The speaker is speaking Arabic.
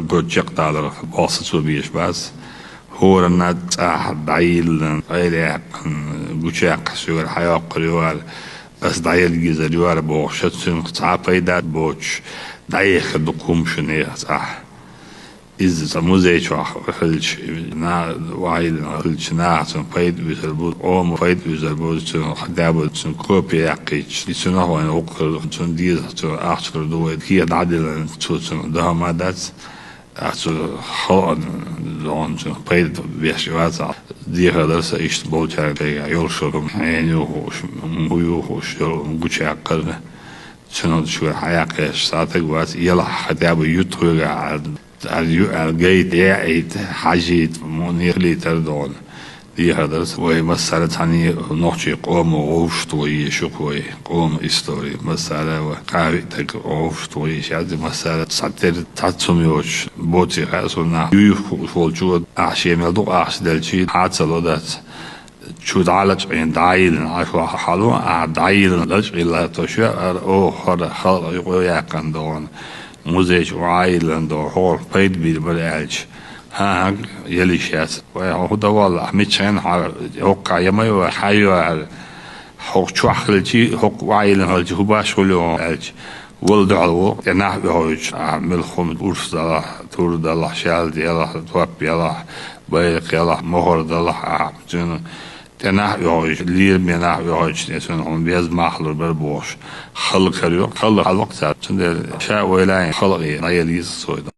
قوتشق دالر باصت بيش بس هو الناد دعيل غير قوتشق سوى الحياة قريوال بس دعيل جيزة ريوال بوشت سن قطعة بيدات بوش دعيل خدقوم شنية صح إذا موزيش خلش نا وعيل خلش نا سن فايد بيسربوت أو فايد بيسربوت سن خدابوت سن كوبي يقيش سن هو أنا أقول سن ديز سن أحسر دوت كي عدل سن ده ما دات أحسر خان زون سن فايد بيشوات دي هذا سيش بوتشار كي يورشلم هينيو ويوش قوتش عقل سن شو حياقش ساعتك وات يلا خدابو يطوي الجيد يعيد حاجيت منير لي تردون دي هدرس وي مسألة تاني نوشي قوم وغوش طوي شقوي قوم إستوري مسألة وقاوي تك غوش طوي شاد مسألة ساتر تاتسوميوش بوتي خاسونا يوفول جود أحشي ملدو أحش دلشي حاتسلو دات شود عالج عين دايل عشوا حلو دايل لج إلا تشوى أو خل يقول يقن دون موزيج وعايل دو هور بيد بيد بالعالج ها يلي شات وهو والله متشين هوقع يمي وحيو حق شو أخلتي حق وعيل هالج هو باش ولو عالج ولد علو ينح بهوج عمل خم أرس الله تورد الله شال دي الله توبي الله بيق الله مهر الله عبدنا تنح بهوج لير منح بهوج نسون هم بيز محلو بربوش خلق كريو خلق الوقت تند شاء ولاين خلقي نايليز سويدا